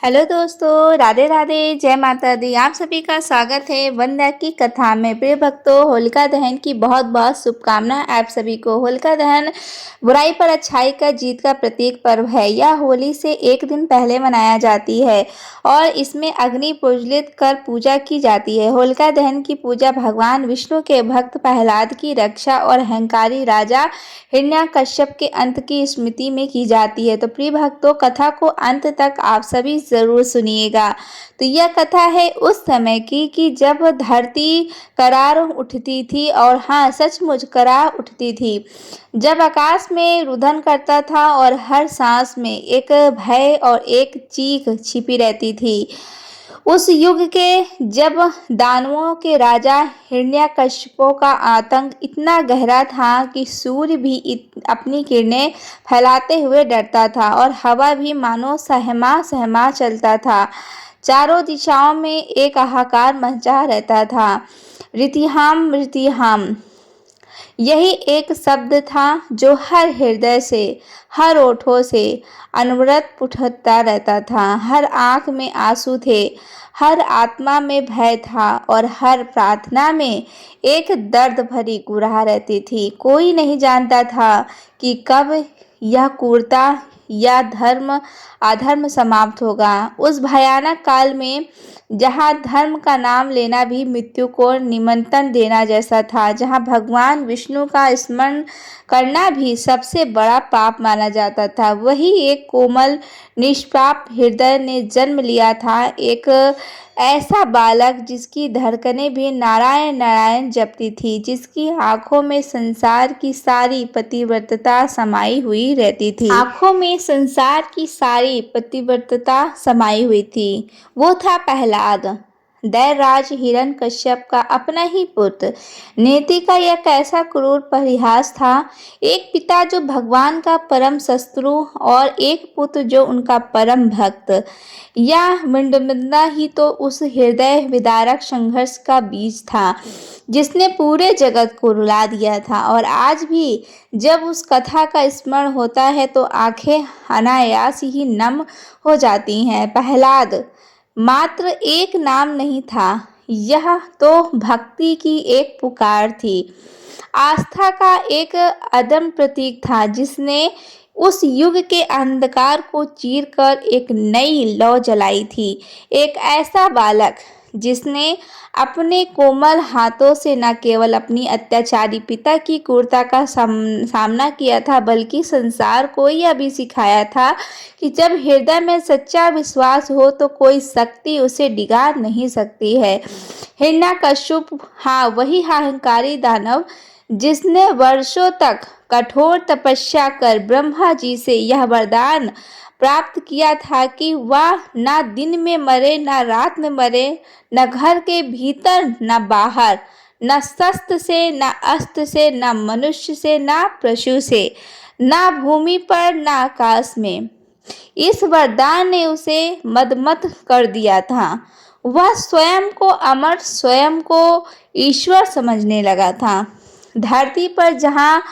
Hello दोस्तों, राधे राधे, जय माता दी। आप सभी का स्वागत है वंदना की कथा में। प्रिय भक्तों, होलिका दहन की बहुत बहुत शुभकामनाएं आप सभी को। होलिका दहन बुराई पर अच्छाई का जीत का प्रतीक पर्व है। यह होली से एक दिन पहले मनाया जाती है और इसमें अग्नि प्रज्वलित कर पूजा की जाती है। होलिका दहन की पूजा भगवान विष्णु के भक्त प्रहलाद की रक्षा और अहंकारी राजा हिरण्यकश्यप के अंत की स्मृति में की जाती है। तो प्रिय भक्तों, कथा को अंत तक आप सभी जरूर सुनिएगा। तो यह कथा है उस समय की कि जब धरती करार उठती थी, और हाँ, सचमुच करार उठती थी। जब आकाश में रुदन करता था और हर सांस में एक भय और एक चीख छिपी रहती थी। उस युग के जब दानवों के राजा हिरण्यकश्यपों का आतंक इतना गहरा था कि सूर्य भी अपनी किरणें फैलाते हुए डरता था और हवा भी मानो सहमा सहमा चलता था। चारों दिशाओं में एक हाहाकार मचा रहता था। रितिहाम रितिहाम, यही एक शब्द था जो हर हृदय से, हर ओठों से अनवरत उठता रहता था। हर आंख में आंसू थे, हर आत्मा में भय था और हर प्रार्थना में एक दर्द भरी कुराह रहती थी। कोई नहीं जानता था कि कब यह क्रूरता या अधर्म समाप्त होगा। उस भयानक काल में जहाँ धर्म का नाम लेना भी मृत्यु को निमंत्रण देना जैसा था, जहाँ भगवान विष्णु का स्मरण करना भी सबसे बड़ा पाप माना जाता था, वही एक कोमल निष्पाप हृदय ने जन्म लिया था। एक ऐसा बालक जिसकी धड़कनें भी नारायण नारायण जपती थी, जिसकी आंखों में संसार की सारी पतिव्रतता समाई हुई रहती थी। आंखों में संसार की सारी पतिव्रतता समाई हुई थी। वो था प्रहलाद, दैत्यराज हिरण्यकश्यप का अपना ही पुत्र। नीति का यह कैसा क्रूर परिहास था। एक पिता जो भगवान का परम शत्रु और एक पुत्र जो उनका परम भक्त। यह विडंबना ही तो उस हृदय विदारक संघर्ष का बीज था जिसने पूरे जगत को रुला दिया था। और आज भी जब उस कथा का स्मरण होता है तो आंखें अनायास ही नम हो जाती हैं। प्रहलाद मात्र एक नाम नहीं था, यह तो भक्ति की एक पुकार थी, आस्था का एक अदम्य प्रतीक था, जिसने उस युग के अंधकार को चीरकर एक नई लौ जलाई थी। एक ऐसा बालक जिसने अपने कोमल हाथों से न केवल अपनी अत्याचारी पिता की क्रूरता का सामना किया था, बल्कि संसार को यह भी सिखाया था कि जब हृदय में सच्चा विश्वास हो तो कोई शक्ति उसे डिगा नहीं सकती है। हिरण्यकश्यप, हाँ, वही अहंकारी दानव जिसने वर्षों तक कठोर तपस्या कर ब्रह्मा जी से यह वरदान प्राप्त किया था कि वह ना दिन में मरे, ना रात में मरे, न घर के भीतर न बाहर, न शस्त्र से, न अस्त्र से, न मनुष्य से, न पशु से, न भूमि पर, न आकाश में। इस वरदान ने उसे मदमत कर दिया था। वह स्वयं को अमर, स्वयं को ईश्वर समझने लगा था। धरती पर जहाँ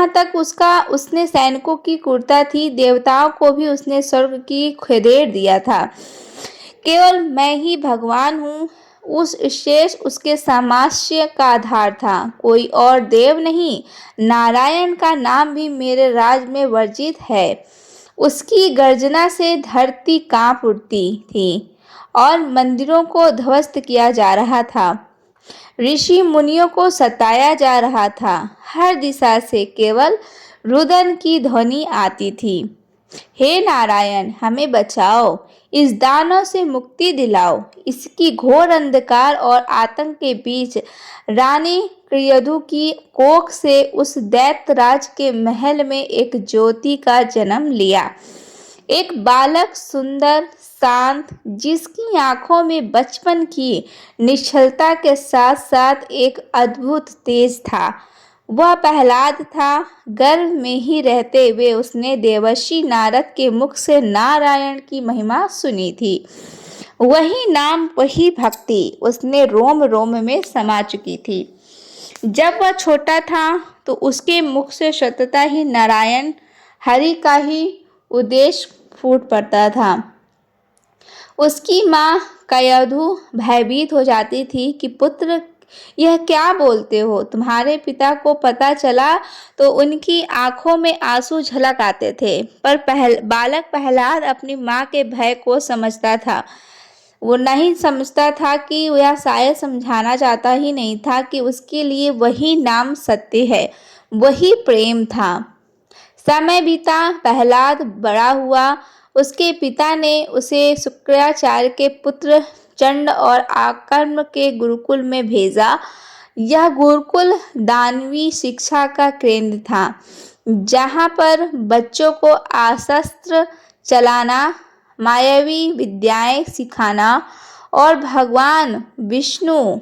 तक उसने सैनिकों की क्रूरता थी, देवताओं को भी उसने स्वर्ग की खदेड़ दिया था। केवल मैं ही भगवान हूँ, उस शेष उसके सामर्थ्य का आधार था, कोई और देव नहीं। नारायण का नाम भी मेरे राज में वर्जित है। उसकी गर्जना से धरती कांप उठती थी और मंदिरों को ध्वस्त किया जा रहा था। ऋषि मुनियों को सताया जा रहा था। हर दिशा से केवल रुदन की ध्वनि आती थी। हे नारायण, हमें बचाओ, इस दानव से मुक्ति दिलाओ। इसकी घोर अंधकार और आतंक के बीच रानी कृयधु की कोख से उस दैत्यराज के महल में एक ज्योति का जन्म लिया। एक बालक, सुंदर, शांत, जिसकी आंखों में बचपन की निश्चलता के साथ साथ एक अद्भुत तेज था, वह प्रहलाद था। गर्भ में ही रहते हुए उसने देवर्षि नारद के मुख से नारायण की महिमा सुनी थी। वही नाम, वही भक्ति उसने रोम रोम में समा चुकी थी। जब वह छोटा था तो उसके मुख से सतत ही नारायण हरि का ही उद्देश्य फूट पड़ता था। उसकी माँ कयधु भयभीत हो जाती थी कि पुत्र, यह क्या बोलते हो? तुम्हारे पिता को पता चला तो उनकी आंखों में आंसू झलक आते थे। पर बालक प्रहलाद अपनी माँ के भय को समझता था। वो नहीं समझता था कि वह शायद समझाना चाहता ही नहीं था कि उसके लिए वही नाम सत्य है, वही प्रेम था। समय बीता, प्रहलाद बड़ा हुआ। उसके पिता ने उसे शुक्राचार्य के पुत्र चंड और आकर्म के गुरुकुल में भेजा। यह गुरुकुल दानवी शिक्षा का केंद्र था, जहाँ पर बच्चों को अस्त्र चलाना, मायावी विद्याएं सिखाना और भगवान विष्णु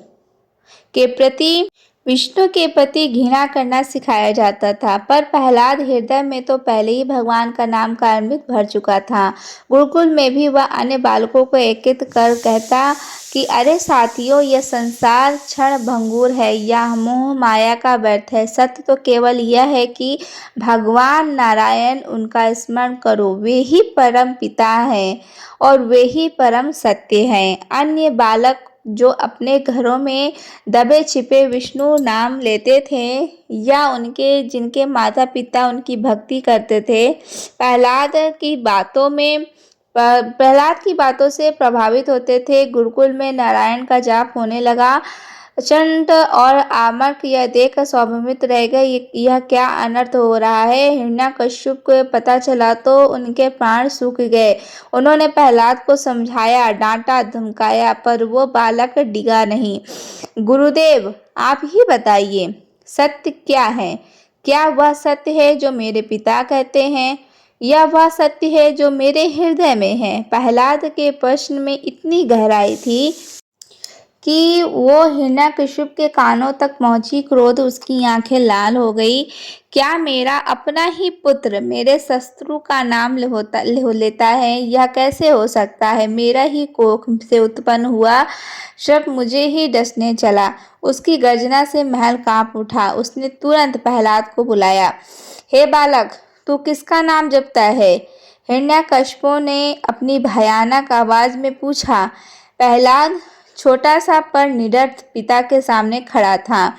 के प्रति घृणा करना सिखाया जाता था। पर प्रहलाद हृदय में तो पहले ही भगवान का नाम का अमृत भर चुका था। गुरुकुल में भी वह अन्य बालकों को एकत्रित कर कहता कि अरे साथियों, यह संसार क्षण भंगुर है, यह मोह माया का व्यर्थ है। सत्य तो केवल यह है कि भगवान नारायण, उनका स्मरण करो, वे ही परम पिता हैं और वे ही परम सत्य हैं। अन्य बालक जो अपने घरों में दबे छिपे विष्णु नाम लेते थे या जिनके माता पिता उनकी भक्ति करते थे, प्रहलाद की बातों से प्रभावित होते थे। गुरुकुल में नारायण का जाप होने लगा। चंड और आमक यह देखकर स्वभ्रमित रह गए। यह क्या अनर्थ हो रहा है? हिरण्यकश्यप को पता चला तो उनके प्राण सूख गए। उन्होंने प्रहलाद को समझाया, डांटा, धमकाया, पर वो बालक डिगा नहीं। गुरुदेव, आप ही बताइए, सत्य क्या है? क्या वह सत्य है जो मेरे पिता कहते हैं, या वह सत्य है जो मेरे हृदय में है? प्रहलाद के प्रश्न में इतनी गहराई थी कि वो हिरण्यकश्यप के कानों तक पहुंची। क्रोध उसकी आंखें लाल हो गई। क्या मेरा अपना ही पुत्र मेरे शत्रु का नाम लेता है? यह कैसे हो सकता है? मेरा ही कोख से उत्पन्न हुआ शब्द मुझे ही डसने चला। उसकी गर्जना से महल कांप उठा। उसने तुरंत प्रहलाद को बुलाया। हे बालक, तू किसका नाम जपता है? हिरण्यकश्यप ने अपनी भयानक आवाज में पूछा। प्रहलाद छोटा सा पर निडर पिता के सामने खड़ा था।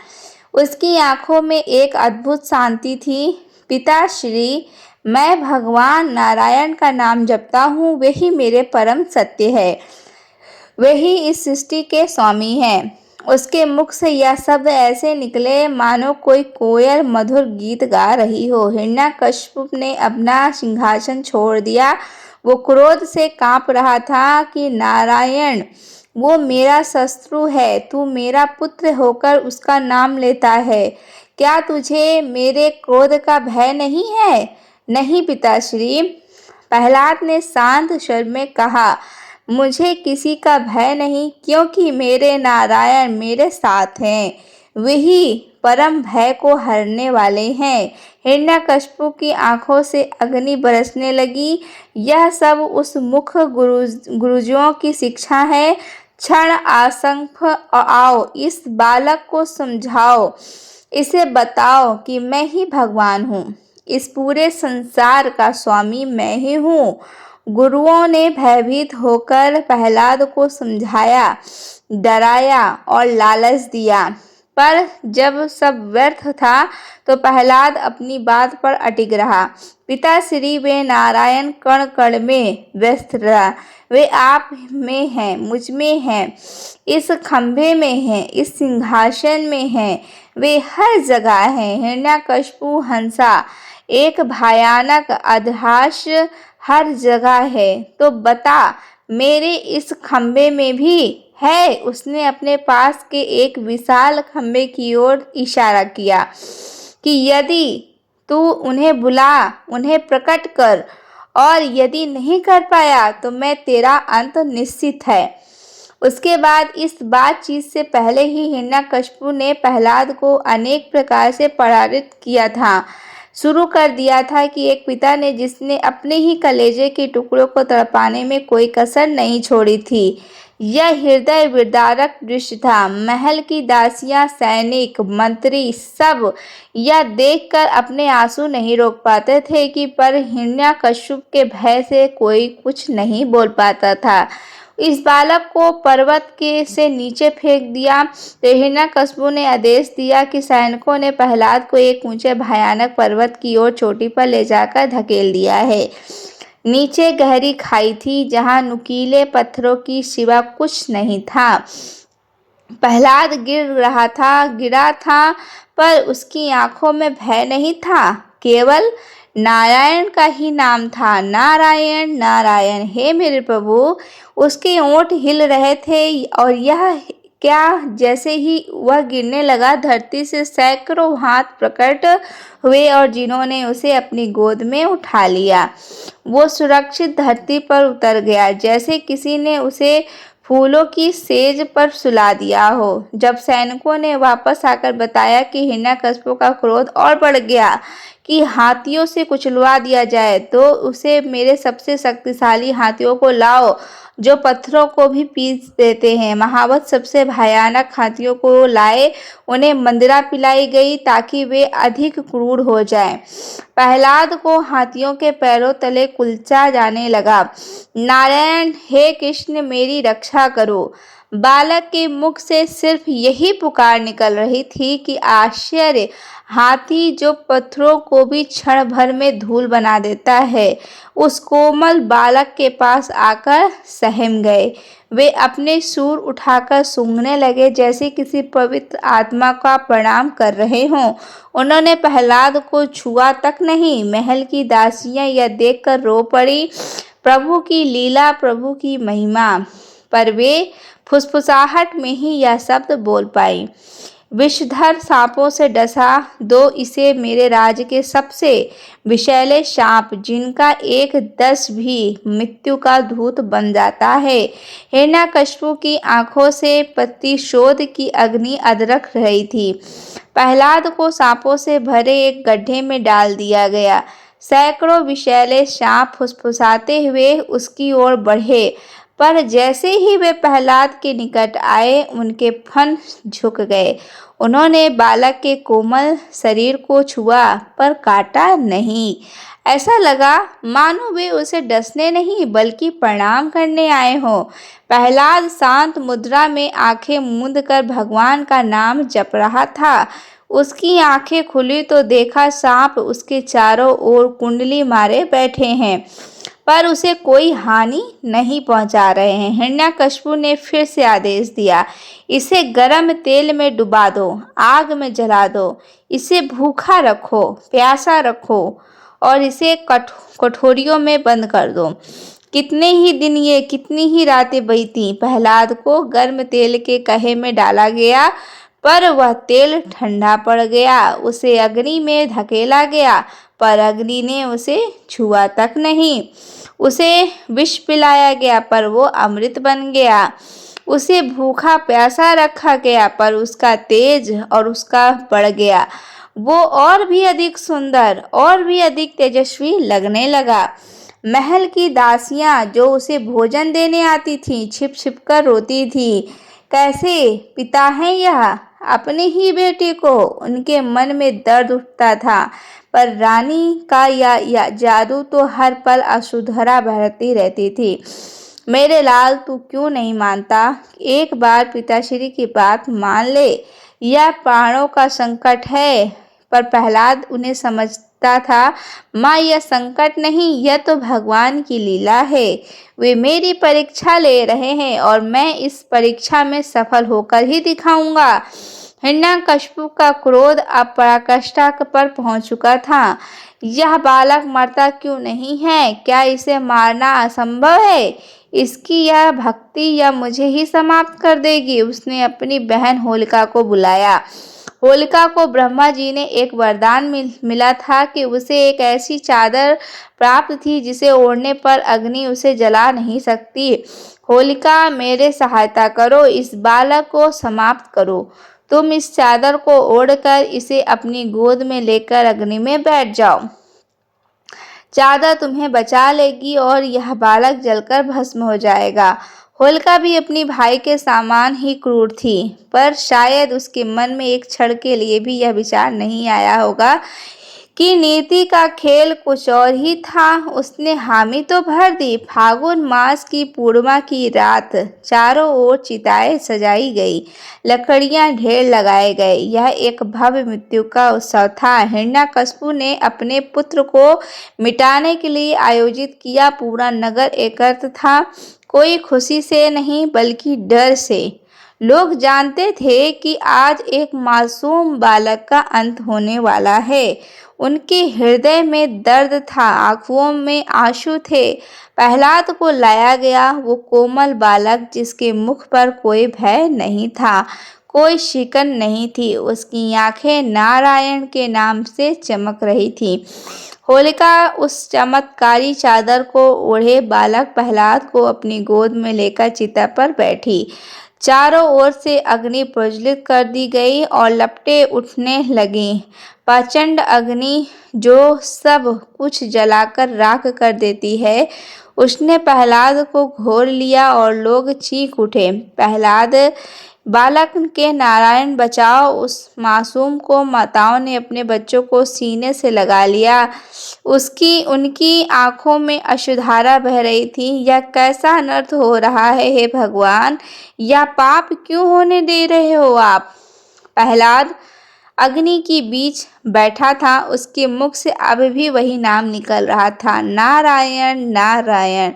उसकी आंखों में एक अद्भुत शांति थी। पिताश्री, मैं भगवान नारायण का नाम जपता हूँ, वही मेरे परम सत्य है, वही इस सृष्टि के स्वामी हैं। उसके मुख से यह शब्द ऐसे निकले मानो कोई कोयल मधुर गीत गा रही हो। हिरण्यकश्यप ने अपना सिंहासन छोड़ दिया। वो क्रोध से कांप रहा था कि नारायण, वो मेरा शत्रु है, तू मेरा पुत्र होकर उसका नाम लेता है। क्या तुझे मेरे क्रोध का भय नहीं है? नहीं पिताश्री, प्रहलाद ने शांत स्वर में कहा, मुझे किसी का भय नहीं, क्योंकि मेरे नारायण मेरे साथ हैं, वही परम भय को हरने वाले हैं। हिरण्यकश्यप की आंखों से अग्नि बरसने लगी। यह सब उस मुख गुरुजों की शिक्षा है। क्षण आसंख आओ, इस बालक को समझाओ, इसे बताओ कि मैं ही भगवान हूँ, इस पूरे संसार का स्वामी मैं ही हूँ। गुरुओं ने भयभीत होकर प्रहलाद को समझाया, डराया और लालच दिया, पर जब सब व्यर्थ था तो प्रहलाद अपनी बात पर अटिक रहा। पिताश्री, वे नारायण कण कण में व्यस्त रहा। वे आप में हैं, मुझ में हैं, इस खंभे में हैं, इस सिंहासन में हैं, वे हर जगह हैं। हिरण्यकश्यप हंसा, एक भयानक अधहास हर जगह है, तो बता, मेरे इस खंभे में भी है? उसने अपने पास के एक विशाल खंभे की ओर इशारा किया कि यदि तू उन्हें बुला, उन्हें प्रकट कर, और यदि नहीं कर पाया तो मैं तेरा अंत निश्चित है। उसके बाद इस बातचीत से पहले ही हिरण्यकश्यप ने प्रहलाद को अनेक प्रकार से पराजित किया था। शुरू कर दिया था कि एक पिता ने जिसने अपने ही कलेजे के टुकड़ों को तड़पाने में कोई कसर नहीं छोड़ी थी। यह हृदय विदारक दृश्य था। महल की दासियां, सैनिक, मंत्री सब यह देखकर अपने आंसू नहीं रोक पाते थे कि पर हिरण्यकश्यप के भय से कोई कुछ नहीं बोल पाता था। इस बालक को पर्वत के से नीचे फेंक दिया। तो हिरण्यकश्यप ने आदेश दिया कि सैनिकों ने प्रहलाद को एक ऊंचे भयानक पर्वत की ओर चोटी पर ले जाकर धकेल दिया है। नीचे गहरी खाई थी जहां नुकीले पत्थरों की सिवा कुछ नहीं था। प्रहलाद गिरा था, पर उसकी आंखों में भय नहीं था, केवल नारायण का ही नाम था। नारायण नारायण, हे मेरे प्रभु। उसके ओंठ हिल रहे थे और यह क्या, जैसे ही वह गिरने लगा धरती से सैकड़ों हाथ प्रकट हुए और जिन्होंने उसे अपनी गोद में उठा लिया। वो सुरक्षित धरती पर उतर गया, जैसे किसी ने उसे फूलों की सेज पर सुला दिया हो। जब सैनिकों ने वापस आकर बताया कि हिरण्यकश्यप का क्रोध और बढ़ गया कि हाथियों से कुचलवा दिया जाए, तो उसे मेरे सबसे शक्तिशाली हाथियों को लाओ जो पत्थरों को भी पीस देते हैं। महावत सबसे भयानक हाथियों को लाए। उन्हें मंदिरा पिलाई गई ताकि वे अधिक क्रूर हो जाएं। प्रहलाद को हाथियों के पैरों तले कुचला जाने लगा। नारायण, हे कृष्ण, मेरी रक्षा करो। बालक के मुख से सिर्फ यही पुकार निकल रही थी कि आश्चर्य, हाथी जो पत्थरों को भी क्षण भर में धूल बना देता है, उस कोमल बालक के पास आकर सहम गए। वे अपने सूर उठाकर सूंघने लगे जैसे किसी पवित्र आत्मा का प्रणाम कर रहे हों। उन्होंने प्रहलाद को छुआ तक नहीं। महल की दासियां यह देखकर रो पड़ी। प्रभु की लीला, प्रभु की महिमा। पर वे फुसफुसाहट में ही यह शब्द बोल पाई, विषधर सांपों से डसा दो इसे मेरे राज्य के सबसे विषैले सांप, जिनका एक दस भी मृत्यु का दूत बन जाता है। हिरण्यकश्यप की आंखों से प्रतिशोध की अग्नि अदरक रही थी। प्रहलाद को सांपों से भरे एक गड्ढे में डाल दिया गया। सैकड़ों विषैले सांप फुसफुसाते हुए उसकी ओर बढ़े, पर जैसे ही वे प्रहलाद के निकट आए, उनके फन झुक गए। उन्होंने बालक के कोमल शरीर को छुआ, पर काटा नहीं। ऐसा लगा मानो वे उसे डसने नहीं बल्कि प्रणाम करने आए हों। प्रहलाद शांत मुद्रा में आंखें मूंद कर भगवान का नाम जप रहा था। उसकी आंखें खुली तो देखा सांप उसके चारों ओर कुंडली मारे बैठे हैं, पर उसे कोई हानि नहीं पहुंचा रहे हैं। हिरण्यकश्यप ने फिर से आदेश दिया, इसे गर्म तेल में डुबा दो, आग में जला दो, इसे भूखा रखो, प्यासा रखो और इसे कठोरियों में बंद कर दो। कितने ही दिन ये कितनी ही रातें बीती। प्रहलाद को गर्म तेल के कहे में डाला गया, पर वह तेल ठंडा पड़ गया। उसे अग्नि में धकेला गया, पर अग्नि ने उसे छुआ तक नहीं। उसे विष पिलाया गया, पर वो अमृत बन गया। उसे भूखा प्यासा रखा गया, पर उसका तेज और उसका बढ़ गया। वो और भी अधिक सुंदर और भी अधिक तेजस्वी लगने लगा। महल की दासियां जो उसे भोजन देने आती थीं, छिप छिप कर रोती थी, कैसे पिता है यह, अपने ही बेटे को। उनके मन में दर्द उठता था, पर रानी का या जादू तो हर पल असुधरा बहती रहती थी। मेरे लाल, तू क्यों नहीं मानता? एक बार पिताश्री की बात मान ले। यह प्राणों का संकट है। पर प्रहलाद उन्हें समझता था, माँ, यह संकट नहीं, यह तो भगवान की लीला है। वे मेरी परीक्षा ले रहे हैं और मैं इस परीक्षा में सफल होकर ही दिखाऊंगा। हिरण्यकश्यप का क्रोध अब पराकाष्ठा पर पहुंच चुका था। यह बालक मरता क्यों नहीं है? क्या इसे मारना असंभव है? इसकी यह भक्ति या मुझे ही समाप्त कर देगी। उसने अपनी बहन होलिका को बुलाया। होलिका को ब्रह्मा जी ने एक वरदान मिला था कि उसे एक ऐसी चादर प्राप्त थी जिसे ओढ़ने पर अग्नि उसे जला नहीं सकती। होलिका, मेरे सहायता करो, इस बालक को समाप्त करो। तुम इस चादर को ओढ़कर इसे अपनी गोद में लेकर अग्नि में बैठ जाओ। चादर तुम्हें बचा लेगी और यह बालक जलकर भस्म हो जाएगा। होलिका भी अपनी भाई के समान ही क्रूर थी, पर शायद उसके मन में एक क्षण के लिए भी यह विचार नहीं आया होगा कि नीति का खेल कुछ और ही था। उसने हामी तो भर दी। फागुन मास की पूर्णिमा की रात चारों ओर चिताएं सजाई गई, लकड़ियां ढेर लगाए गए। यह एक भव्य मृत्यु का उत्सव था। हिरण्यकशिपु ने अपने पुत्र को मिटाने के लिए आयोजित किया। पूरा नगर एकत्र था, कोई खुशी से नहीं बल्कि डर से। लोग जानते थे कि आज एक मासूम बालक का अंत होने वाला है। उनके हृदय में दर्द था, आंखों में आंसू थे। प्रहलाद को लाया गया, वो कोमल बालक जिसके मुख पर कोई भय नहीं था, कोई शिकन नहीं थी। उसकी आंखें नारायण के नाम से चमक रही थी। होलिका उस चमत्कारी चादर को ओढ़े बालक प्रहलाद को अपनी गोद में लेकर चिता पर बैठी। चारों ओर से अग्नि प्रज्वलित कर दी गई और लपटें उठने लगीं। प्रचंड अग्नि जो सब कुछ जलाकर राख कर देती है, उसने प्रहलाद को घेर लिया और लोग चीख उठे, प्रहलाद बालक के नारायण बचाओ। उस मासूम को माताओं ने अपने बच्चों को सीने से लगा लिया। उनकी आंखों में अश्रुधारा बह रही थी। यह कैसा अनर्थ हो रहा है हे भगवान, यह पाप क्यों होने दे रहे हो आप? प्रहलाद अग्नि के बीच बैठा था, उसके मुख से अभी भी वही नाम निकल रहा था, नारायण नारायण।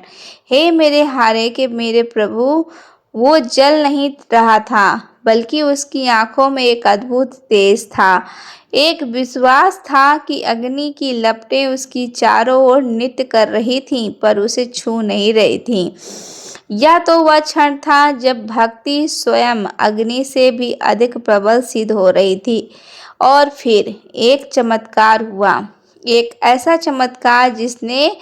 हे मेरे हारे के मेरे प्रभु। वो जल नहीं रहा था, बल्कि उसकी आंखों में एक अद्भुत तेज था, एक विश्वास था कि अग्नि की लपटें उसकी चारों ओर नृत्य कर रही थीं, पर उसे छू नहीं रही थीं। यह तो वह क्षण था जब भक्ति स्वयं अग्नि से भी अधिक प्रबल सिद्ध हो रही थी। और फिर एक चमत्कार हुआ, एक ऐसा चमत्कार जिसने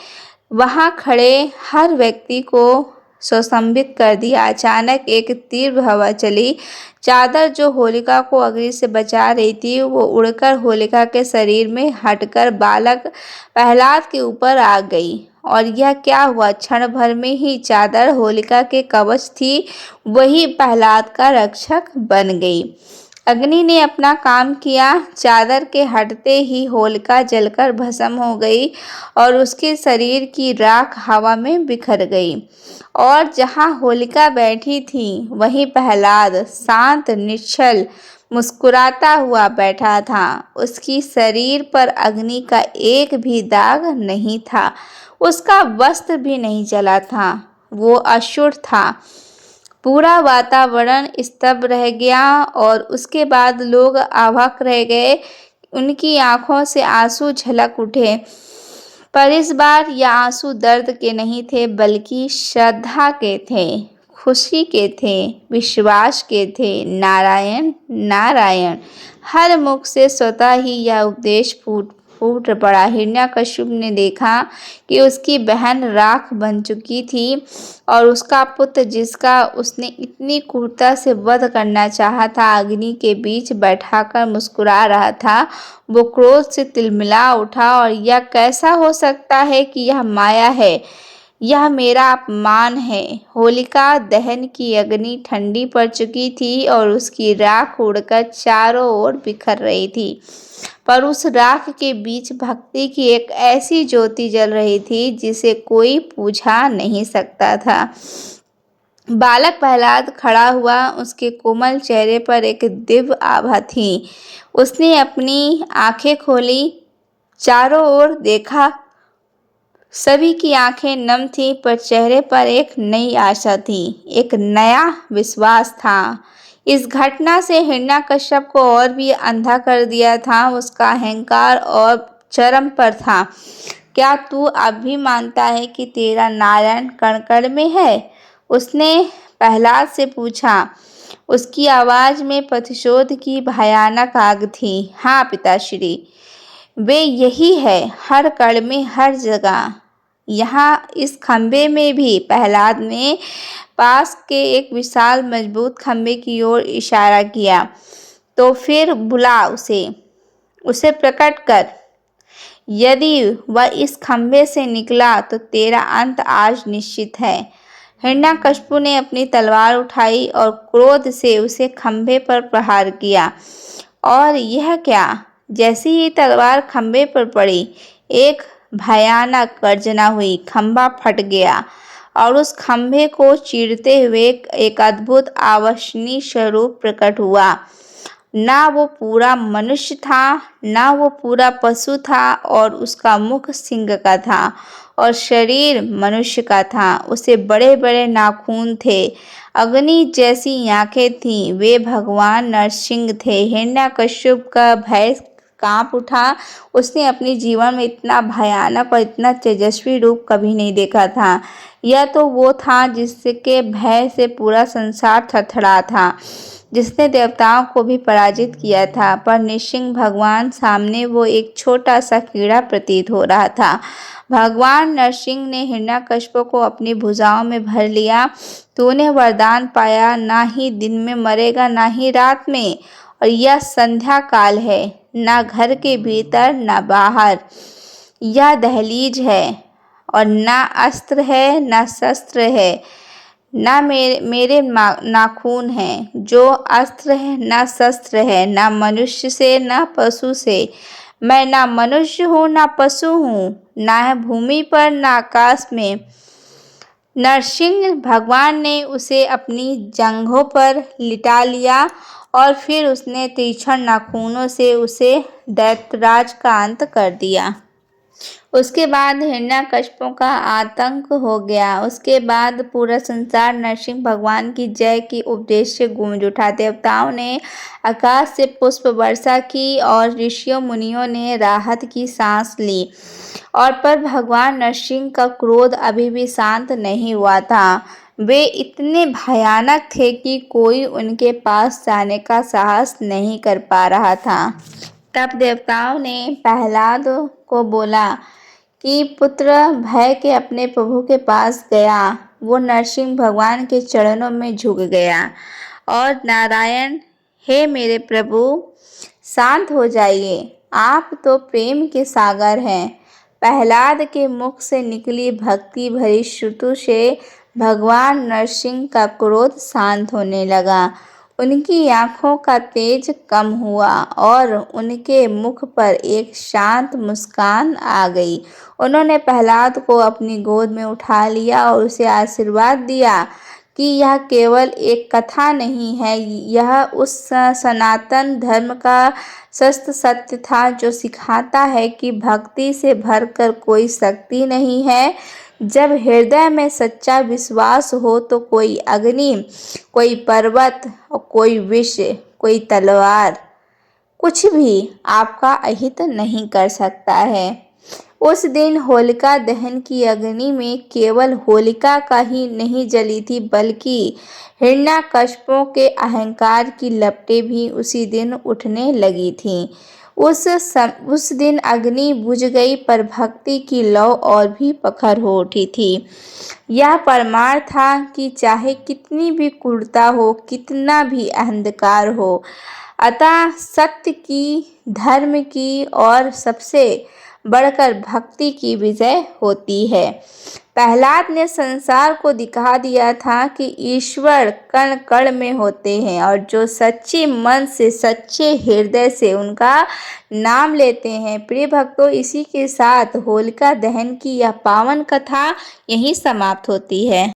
वहां खड़े हर व्यक्ति को सुशंभित कर दिया। अचानक एक तीव्र हवा चली। चादर जो होलिका को अग्नि से बचा रही थी, वो उड़कर होलिका के शरीर में हटकर बालक प्रहलाद के ऊपर आ गई। और यह क्या हुआ, क्षण भर में ही चादर होलिका के कवच थी, वही प्रहलाद का रक्षक बन गई। अग्नि ने अपना काम किया। चादर के हटते ही होलिका जलकर भस्म हो गई और उसके शरीर की राख हवा में बिखर गई। और जहाँ होलिका बैठी थी, वहीं प्रहलाद शांत निश्चल मुस्कुराता हुआ बैठा था। उसकी शरीर पर अग्नि का एक भी दाग नहीं था, उसका वस्त्र भी नहीं जला था, वो अशुद्ध था। पूरा वातावरण स्तब्ध रह गया और उसके बाद लोग अवाक रह गए। उनकी आंखों से आंसू झलक उठे, पर इस बार ये आंसू दर्द के नहीं थे, बल्कि श्रद्धा के थे, खुशी के थे, विश्वास के थे। नारायण नारायण। हर मुख से स्वतः ही यह उपदेश फूट फूट पड़ा। हिरण्यकशिपु ने देखा कि उसकी बहन राख बन चुकी थी और उसका पुत्र, जिसका उसने इतनी क्रूरता से वध करना चाहा था, अग्नि के बीच बैठाकर मुस्कुरा रहा था। वो क्रोध से तिलमिला उठा। और यह कैसा हो सकता है कि यह माया है, यह मेरा अपमान है। होलिका दहन की अग्नि ठंडी पड़ चुकी थी और उसकी राख उड़कर चारों ओर बिखर रही थी, पर उस राख के बीच भक्ति की एक ऐसी ज्योति जल रही थी जिसे कोई बुझा नहीं सकता था। बालक प्रहलाद खड़ा हुआ, उसके कोमल चेहरे पर एक दिव्य आभा थी। उसने अपनी आंखें खोली, चारों ओर देखा। सभी की आंखें नम थीं, पर चेहरे पर एक नई आशा थी, एक नया विश्वास था। इस घटना से हिरण्यकश्यप को और भी अंधा कर दिया था। उसका अहंकार और चरम पर था। क्या तू अब भी मानता है कि तेरा नारायण कण कण में है? उसने प्रहलाद से पूछा। उसकी आवाज में प्रतिशोध की भयानक आग थी। हाँ पिताश्री, वे यही है, हर कण में, हर जगह। यहाँ इस खंबे में भी। प्रहलाद ने पास के एक विशाल मजबूत खंबे की ओर इशारा किया। तो फिर बुला उसे प्रकट कर। यदि वह इस खंभे से निकला तो तेरा अंत आज निश्चित है। हिरण्यकशिपु ने अपनी तलवार उठाई और क्रोध से उसे खंभे पर प्रहार किया। और यह क्या, जैसे ही तलवार खंभे पर पड़ी, एक भयानक गर्जना हुई, खंभा फट गया और उस खंभे को चीरते हुए एक अद्भुत अविश्वसनीय स्वरूप प्रकट हुआ। ना वो पूरा मनुष्य था, ना वो पूरा पशु था, और उसका मुख सिंह का था और शरीर मनुष्य का था। उसे बड़े बड़े नाखून थे, अग्नि जैसी आंखें थीं, वे भगवान नरसिंह थे। हिरण्यकशिपु का भय कांप उठा। उसने अपने जीवन में इतना भयानक और इतना तेजस्वी रूप कभी नहीं देखा था। यह तो वो था जिसके भय से पूरा संसार थरथरा था, जिसने देवताओं को भी पराजित किया था। पर नृसिंह भगवान सामने वो एक छोटा सा कीड़ा प्रतीत हो रहा था। भगवान नरसिंह ने हिरण्यकशिपु को अपनी भुजाओं में भर लिया। तूने वरदान पाया, ना ही दिन में मरेगा ना ही रात में, और यह संध्या काल है, ना घर के भीतर ना बाहर। यह दहलीज है और ना अस्त्र है ना शस्त्र है, ना मेरे नाखून हैं जो अस्त्र है, ना शस्त्र है, ना मनुष्य से ना पशु से। मैं ना मनुष्य हूँ ना पशु हूँ, ना है भूमि पर ना आकाश में। नरसिंह भगवान ने उसे अपनी जंघों पर लिटा लिया और फिर उसने तीक्ष्ण नाखूनों से उसे दैत्यराज का अंत कर दिया। उसके बाद हिरण्यकशिपु का आतंक हो गया। उसके बाद पूरा संसार नरसिंह भगवान की जय की उपदेश से गूंज उठा। देवताओं ने आकाश से पुष्प वर्षा की और ऋषियों मुनियों ने राहत की सांस ली। और पर भगवान नरसिंह का क्रोध अभी भी शांत नहीं हुआ था। वे इतने भयानक थे कि कोई उनके पास जाने का साहस नहीं कर पा रहा था। तब देवताओं ने प्रहलाद को बोला कि पुत्र भय के अपने प्रभु के पास गया। वो नरसिंह भगवान के चरणों में झुक गया और नारायण, हे मेरे प्रभु, शांत हो जाइए, आप तो प्रेम के सागर हैं। प्रहलाद के मुख से निकली भक्ति भरी श्रुति से भगवान नरसिंह का क्रोध शांत होने लगा। उनकी आंखों का तेज कम हुआ और उनके मुख पर एक शांत मुस्कान आ गई। उन्होंने प्रहलाद को अपनी गोद में उठा लिया और उसे आशीर्वाद दिया कि यह केवल एक कथा नहीं है, यह उस सनातन धर्म का सत्य सत्य था जो सिखाता है कि भक्ति से भरकर कोई शक्ति नहीं है। जब हृदय में सच्चा विश्वास हो तो कोई अग्नि, कोई पर्वत और कोई विष, कोई तलवार, कुछ भी आपका अहित नहीं कर सकता है। उस दिन होलिका दहन की अग्नि में केवल होलिका का ही नहीं जली थी, बल्कि हिरण्यकशिपु के अहंकार की लपटें भी उसी दिन उठने लगी थीं। उस दिन अग्नि बुझ गई, पर भक्ति की लौ और भी प्रखर हो उठी थी। यह प्रमाण था कि चाहे कितनी भी क्रूरता हो, कितना भी अंधकार हो, अतः सत्य की, धर्म की और सबसे बढ़कर भक्ति की विजय होती है। प्रहलाद ने संसार को दिखा दिया था कि ईश्वर कण कण में होते हैं और जो सच्चे मन से, सच्चे हृदय से उनका नाम लेते हैं। प्रिय भक्तों, इसी के साथ होलिका दहन की यह पावन कथा यहीं समाप्त होती है।